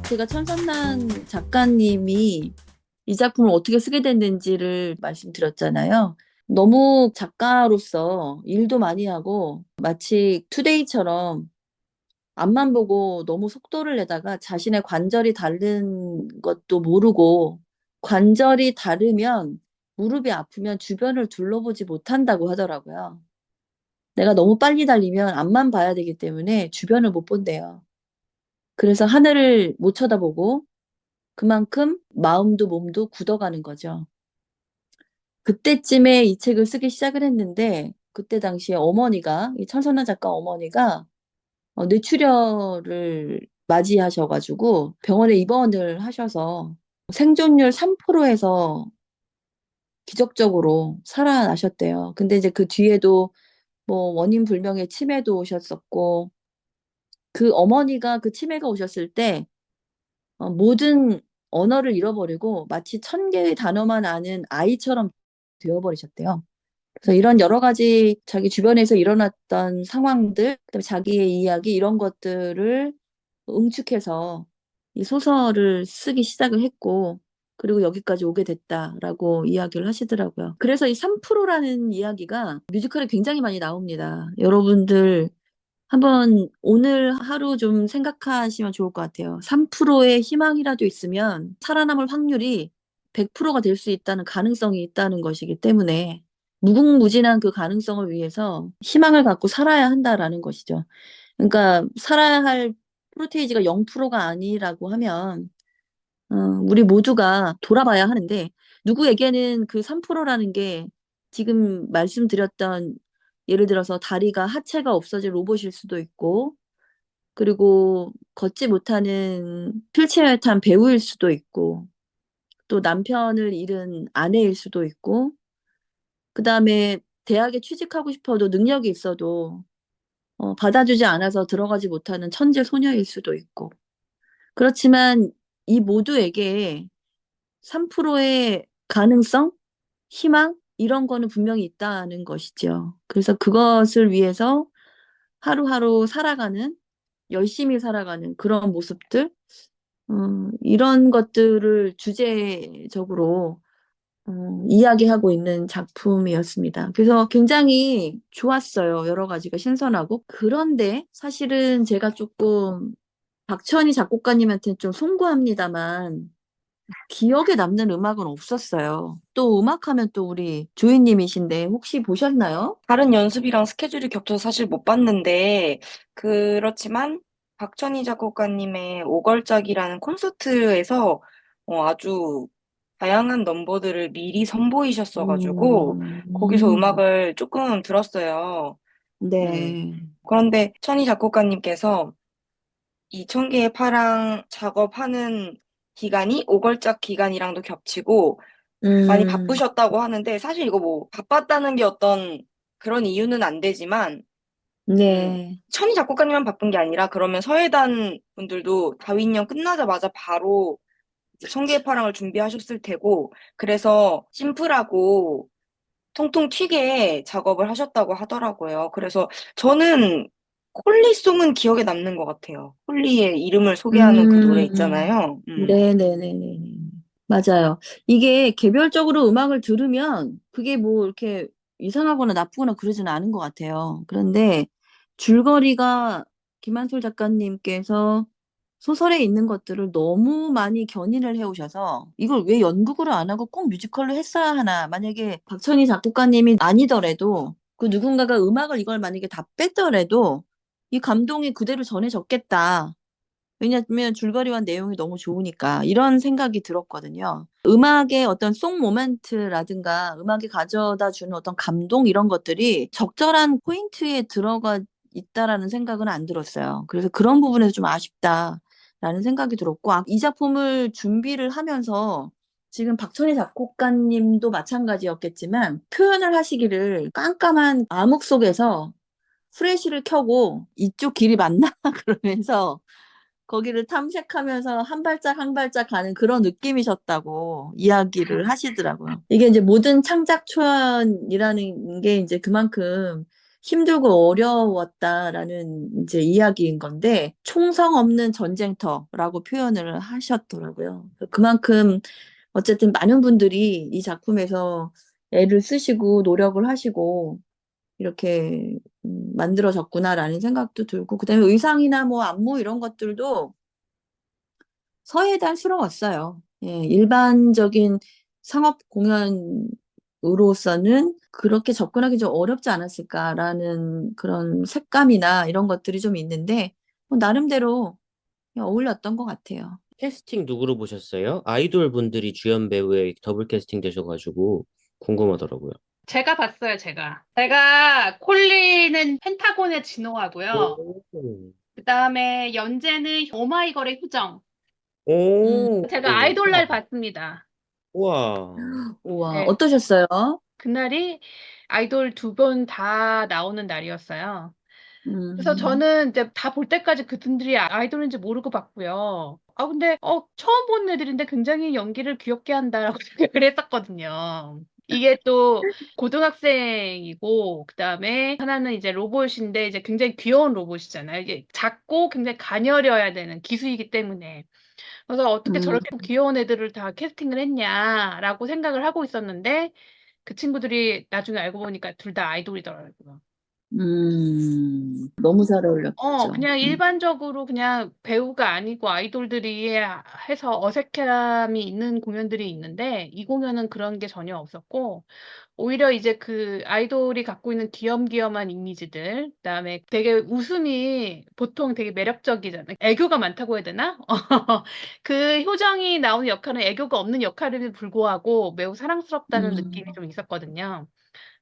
제가 천선란 작가님이 이 작품을 어떻게 쓰게 됐는지를 말씀드렸잖아요. 너무 작가로서 일도 많이 하고 마치 투데이처럼 앞만 보고 너무 속도를 내다가 자신의 관절이 다른 것도 모르고 관절이 다르면 무릎이 아프면 주변을 둘러보지 못한다고 하더라고요. 내가 너무 빨리 달리면 앞만 봐야 되기 때문에 주변을 못 본대요. 그래서 하늘을 못 쳐다보고 그만큼 마음도 몸도 굳어가는 거죠. 그때쯤에 이 책을 쓰기 시작을 했는데 그때 당시에 어머니가 이 천선란 작가 어머니가 뇌출혈을 맞이하셔가지고 병원에 입원을 하셔서 생존율 3%에서 기적적으로 살아나셨대요. 근데 이제 그 뒤에도 뭐 원인 불명의 치매도 오셨었고 그 어머니가 그 치매가 오셨을 때 모든 언어를 잃어버리고 마치 1000개의 단어만 아는 아이처럼 되어버리셨대요. 그래서 이런 여러 가지 자기 주변에서 일어났던 상황들, 그다음에 자기의 이야기 이런 것들을 응축해서 이 소설을 쓰기 시작을 했고 그리고 여기까지 오게 됐다라고 이야기를 하시더라고요. 그래서 이 3%라는 이야기가 뮤지컬에 굉장히 많이 나옵니다. 여러분들 한번 오늘 하루 좀 생각하시면 좋을 것 같아요. 3%의 희망이라도 있으면 살아남을 확률이 100%가 될 수 있다는 가능성이 있다는 것이기 때문에 무궁무진한 그 가능성을 위해서 희망을 갖고 살아야 한다라는 것이죠. 그러니까 살아야 할 프로테이지가 0%가 아니라고 하면 우리 모두가 돌아봐야 하는데 누구에게는 그 3%라는 게 지금 말씀드렸던 예를 들어서 다리가 하체가 없어진 로봇일 수도 있고 그리고 걷지 못하는 휠체어에 탄 배우일 수도 있고 또 남편을 잃은 아내일 수도 있고 그다음에 대학에 취직하고 싶어도 능력이 있어도 받아주지 않아서 들어가지 못하는 천재 소녀일 수도 있고 그렇지만 이 모두에게 3%의 가능성, 희망 이런 거는 분명히 있다는 것이죠. 그래서 그것을 위해서 하루하루 살아가는 열심히 살아가는 그런 모습들 이런 것들을 주제적으로 이야기하고 있는 작품이었습니다. 그래서 굉장히 좋았어요. 여러 가지가 신선하고. 그런데 사실은 제가 조금 박천희 작곡가님한테는 좀 송구합니다만 기억에 남는 음악은 없었어요. 또 음악하면 또 우리 조이님이신데 혹시 보셨나요? 다른 연습이랑 스케줄이 겹쳐서 사실 못 봤는데, 그렇지만 박천희 작곡가님의 오걸작이라는 콘서트에서 아주 다양한 넘버들을 미리 선보이셨어가지고, 거기서 음, 음악을 조금 들었어요. 네. 네. 그런데 천희 작곡가님께서 이 천개의 파랑 작업하는 기간이 오걸작 기간이랑도 겹치고, 많이 음, 바쁘셨다고 하는데 사실 이거 뭐 바빴다는 게 어떤 그런 이유는 안 되지만 네. 천희 작곡가님만 바쁜 게 아니라 그러면 서예단 분들도 다윈령 끝나자마자 바로 이제 그치. 청계의 파랑을 준비하셨을 테고 그래서 심플하고 통통 튀게 작업을 하셨다고 하더라고요. 그래서 저는 콜리송은 기억에 남는 것 같아요. 콜리의 이름을 소개하는 그 노래 있잖아요. 네네네네. 맞아요. 이게 개별적으로 음악을 들으면 그게 뭐 이렇게 이상하거나 나쁘거나 그러지는 않은 것 같아요. 그런데 줄거리가 김한솔 작가님께서 소설에 있는 것들을 너무 많이 견인을 해오셔서 이걸 왜 연극으로 안 하고 꼭 뮤지컬로 했어야 하나. 만약에 박천희 작곡가님이 아니더라도 그 누군가가 음악을 이걸 만약에 다 뺐더라도 이 감동이 그대로 전해졌겠다. 왜냐면 줄거리와 내용이 너무 좋으니까 이런 생각이 들었거든요. 음악의 어떤 송 모멘트라든가 음악이 가져다 주는 어떤 감동 이런 것들이 적절한 포인트에 들어가 있다라는 생각은 안 들었어요. 그래서 그런 부분에서 좀 아쉽다라는 생각이 들었고 이 작품을 준비를 하면서 지금 박천희 작곡가님도 마찬가지였겠지만 표현을 하시기를 깜깜한 암흑 속에서 프레시를 켜고 이쪽 길이 맞나 그러면서 거기를 탐색하면서 한 발짝 한 발짝 가는 그런 느낌이셨다고 이야기를 하시더라고요. 이게 이제 모든 창작 초연이라는 게 이제 그만큼 힘들고 어려웠다라는 이제 이야기인 건데, 총성 없는 전쟁터라고 표현을 하셨더라고요. 그만큼 어쨌든 많은 분들이 이 작품에서 애를 쓰시고 노력을 하시고 이렇게 만들어졌구나라는 생각도 들고, 그다음에 의상이나 뭐 안무 이런 것들도 서예단스러웠어요. 예, 일반적인 상업 공연으로서는 그렇게 접근하기 좀 어렵지 않았을까라는 그런 색감이나 이런 것들이 좀 있는데, 뭐 나름대로 어울렸던 것 같아요. 캐스팅 누구로 보셨어요? 아이돌 분들이 주연 배우에 더블 캐스팅 되셔가지고 궁금하더라고요. 제가 봤어요, 제가. 제가 콜리는 펜타곤의 진호하고요. 오, 그다음에 연재는 오마이걸의 효정. 음, 제가 아이돌 날 봤습니다. 우와. 우와, 네, 어떠셨어요? 그날이 아이돌 두 번 다 나오는 날이었어요. 그래서 음, 저는 이제 다 볼 때까지 그분들이 아이돌인지 모르고 봤고요. 근데 처음 본 애들인데 굉장히 연기를 귀엽게 한다라고 생각을 했었거든요. 이게 또 고등학생이고 그다음에 하나는 이제 로봇인데 이제 굉장히 귀여운 로봇이잖아요. 이게 작고 굉장히 가녀려야 되는 기수이기 때문에. 그래서 어떻게 음, 저렇게 귀여운 애들을 다 캐스팅을 했냐라고 생각을 하고 있었는데 그 친구들이 나중에 알고 보니까 둘 다 아이돌이더라고요. 너무 잘 어울렸죠. 그냥 일반적으로 그냥 배우가 아니고 아이돌들이 해서 어색함이 있는 공연들이 있는데 이 공연은 그런 게 전혀 없었고 오히려 이제 그 아이돌이 갖고 있는 귀염귀염한 이미지들 그다음에 되게 웃음이 보통 되게 매력적이잖아요. 애교가 많다고 해야 되나? 그 효정이 나오는 역할은 애교가 없는 역할에도 불구하고 매우 사랑스럽다는 음, 느낌이 좀 있었거든요.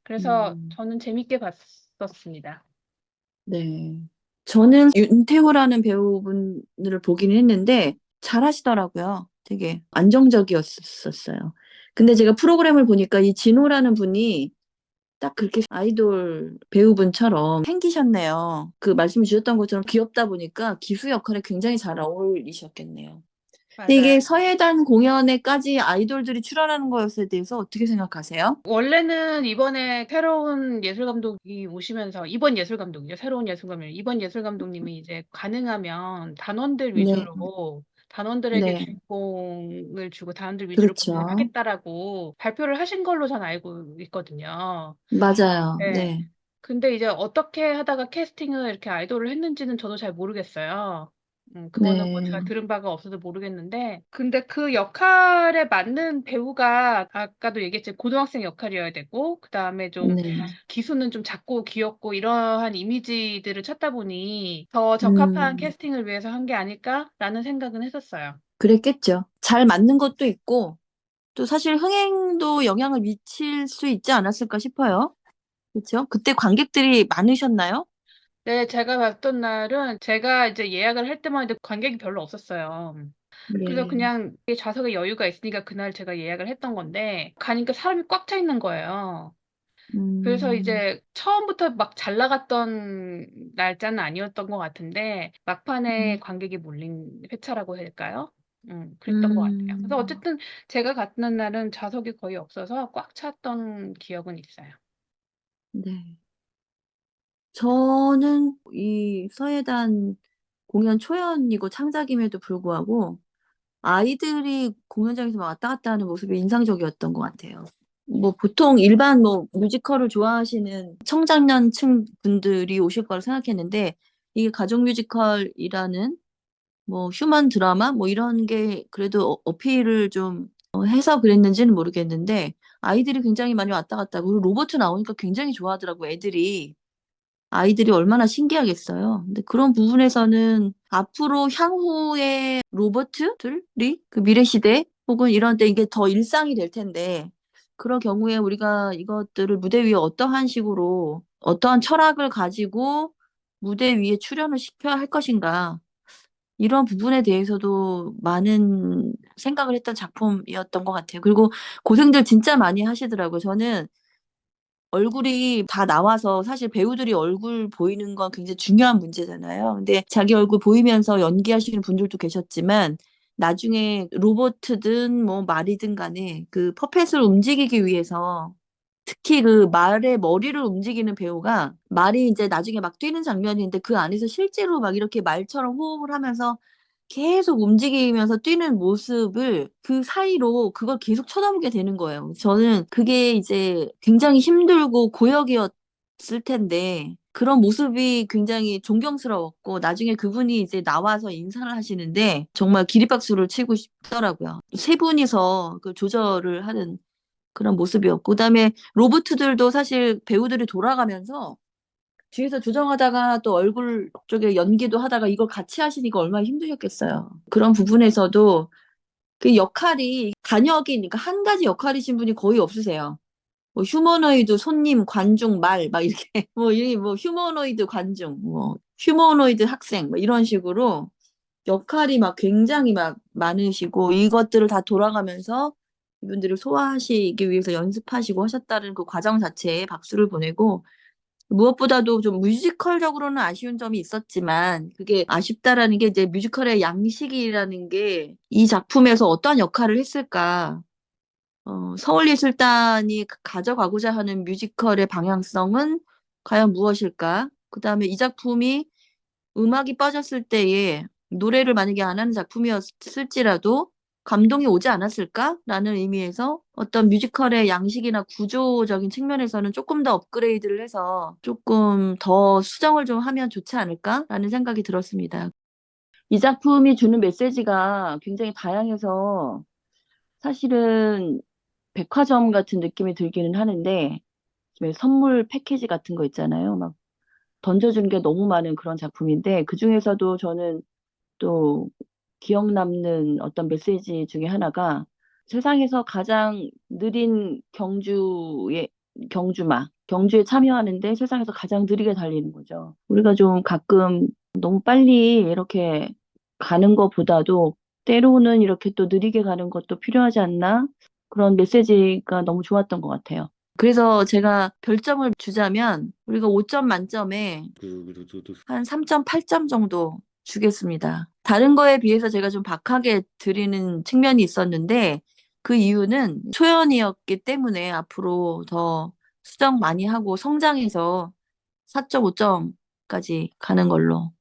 그래서 음. 저는 재밌게 봤었습니다. 네. 저는 윤태호라는 배우분을 보긴 했는데 잘하시더라고요. 되게 안정적이었었어요. 근데 제가 프로그램을 보니까 이 진호라는 분이 딱 그렇게 아이돌 배우분처럼 생기셨네요. 그 말씀 주셨던 것처럼 귀엽다 보니까 기수 역할에 굉장히 잘 어울리셨겠네요. 근데 맞아요. 이게 서예단 공연에까지 아이돌들이 출연하는 거였에 대해서 어떻게 생각하세요? 원래는 이번에 새로운 예술 감독이 오시면서 이번 예술 감독이죠. 새로운 예술 감독. 이번 예술 감독님이 이제 가능하면 단원들 네, 위주로 단원들에게 네, 주인공을 주고 단원들 위주로 공연을 그렇죠. 하겠다라고 발표를 하신 걸로 전 알고 있거든요. 맞아요. 네. 네, 근데 이제 어떻게 하다가 캐스팅을 이렇게 아이돌을 했는지는 저도 잘 모르겠어요. 그거는 뭐 네, 제가 들은 바가 없어서 모르겠는데. 근데 그 역할에 맞는 배우가 아까도 얘기했지만 고등학생 역할이어야 되고, 그 다음에 좀 네. 기수는 좀 작고 귀엽고 이러한 이미지들을 찾다 보니 더 적합한 음. 캐스팅을 위해서 한 게 아닐까라는 생각은 했었어요. 그랬겠죠. 잘 맞는 것도 있고, 또 사실 흥행도 영향을 미칠 수 있지 않았을까 싶어요. 그렇죠? 그때 관객들이 많으셨나요? 네, 제가 봤던 날은 제가 이제 예약을 할 때만 해도 관객이 별로 없었어요. 그래서 예. 그냥 좌석에 여유가 있으니까 그날 제가 예약을 했던 건데 가니까 사람이 꽉 차 있는 거예요. 그래서 음, 이제 처음부터 막 잘 나갔던 날짜는 아니었던 것 같은데 막판에 음, 관객이 몰린 회차라고 해야 될까요? 그랬던 것 같아요. 그래서 음, 어쨌든 제가 갔던 날은 좌석이 거의 없어서 꽉 찼던 기억은 있어요. 네. 저는 이 서예단 공연 초연이고 창작임에도 불구하고 아이들이 공연장에서 막 왔다 갔다 하는 모습이 인상적이었던 것 같아요. 뭐 보통 일반 뭐 뮤지컬을 좋아하시는 청장년층 분들이 오실 거라 생각했는데 이게 가족 뮤지컬이라는 뭐 휴먼 드라마 뭐 이런 게 그래도 어필을 좀 해서 그랬는지는 모르겠는데 아이들이 굉장히 많이 왔다 갔다 하고 그리고 로버트 나오니까 굉장히 좋아하더라고 애들이. 아이들이 얼마나 신기하겠어요. 근데 그런 부분에서는 앞으로 향후에 로버트들이 그 미래 시대 혹은 이런 때 이게 더 일상이 될 텐데 그런 경우에 우리가 이것들을 무대 위에 어떠한 식으로 어떠한 철학을 가지고 무대 위에 출연을 시켜야 할 것인가 이런 부분에 대해서도 많은 생각을 했던 작품이었던 것 같아요. 그리고 고생들 진짜 많이 하시더라고요. 저는 얼굴이 다 나와서 사실 배우들이 얼굴 보이는 건 굉장히 중요한 문제잖아요. 근데 자기 얼굴 보이면서 연기하시는 분들도 계셨지만 나중에 로봇이든 뭐 말이든 간에 그 퍼펫을 움직이기 위해서 특히 그 말의 머리를 움직이는 배우가 말이 이제 나중에 막 뛰는 장면인데 그 안에서 실제로 막 이렇게 말처럼 호흡을 하면서 계속 움직이면서 뛰는 모습을 그 사이로 그걸 계속 쳐다보게 되는 거예요. 저는 그게 이제 굉장히 힘들고 고역이었을 텐데 그런 모습이 굉장히 존경스러웠고 나중에 그분이 이제 나와서 인사를 하시는데 정말 기립박수를 치고 싶더라고요. 세 분이서 그 조절을 하는 그런 모습이었고 그다음에 로봇들도 사실 배우들이 돌아가면서 뒤에서 조정하다가 또 얼굴 쪽에 연기도 하다가 이걸 같이 하시니까 얼마나 힘드셨겠어요. 그런 부분에서도 그 역할이 단역이 그러니까 한 가지 역할이신 분이 거의 없으세요. 뭐 휴머노이드 손님, 관중, 말 막 이렇게 뭐 휴머노이드 관중, 뭐 휴머노이드 학생 뭐 이런 식으로 역할이 막 굉장히 막 많으시고 이것들을 다 돌아가면서 이분들을 소화하시기 위해서 연습하시고 하셨다는 그 과정 자체에 박수를 보내고 무엇보다도 좀 뮤지컬적으로는 아쉬운 점이 있었지만 그게 아쉽다라는 게 이제 뮤지컬의 양식이라는 게 이 작품에서 어떠한 역할을 했을까? 서울예술단이 가져가고자 하는 뮤지컬의 방향성은 과연 무엇일까? 그다음에 이 작품이 음악이 빠졌을 때에 노래를 만약에 안 하는 작품이었을지라도 감동이 오지 않았을까라는 의미에서 어떤 뮤지컬의 양식이나 구조적인 측면에서는 조금 더 업그레이드를 해서 조금 더 수정을 좀 하면 좋지 않을까라는 생각이 들었습니다. 이 작품이 주는 메시지가 굉장히 다양해서 사실은 백화점 같은 느낌이 들기는 하는데 왜 선물 패키지 같은 거 있잖아요. 막 던져준 게 너무 많은 그런 작품인데 그중에서도 저는 또 기억 남는 어떤 메시지 중에 하나가 세상에서 가장 느린 경주에 참여하는데 세상에서 가장 느리게 달리는 거죠. 우리가 좀 가끔 너무 빨리 이렇게 가는 것보다도 때로는 이렇게 또 느리게 가는 것도 필요하지 않나? 그런 메시지가 너무 좋았던 것 같아요. 그래서 제가 별점을 주자면 우리가 5점 만점에 한 3.8점 정도 주겠습니다. 다른 거에 비해서 제가 좀 박하게 드리는 측면이 있었는데 그 이유는 초연이었기 때문에 앞으로 더 수정 많이 하고 성장해서 4.5점까지 가는 걸로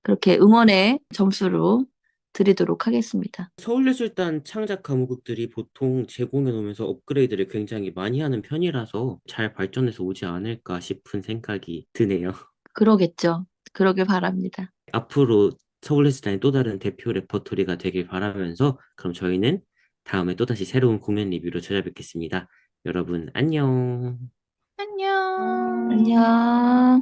그렇게 응원의 점수로 드리도록 하겠습니다. 서울예술단 창작 가무국들이 보통 제공해 놓으면서 업그레이드를 굉장히 많이 하는 편이라서 잘 발전해서 오지 않을까 싶은 생각이 드네요. 그러겠죠. 그러길 바랍니다. 앞으로 서울예술단의 또 다른 대표 레퍼토리가 되길 바라면서 그럼 저희는 다음에 또다시 새로운 공연 리뷰로 찾아뵙겠습니다. 여러분 안녕. 안녕. 안녕.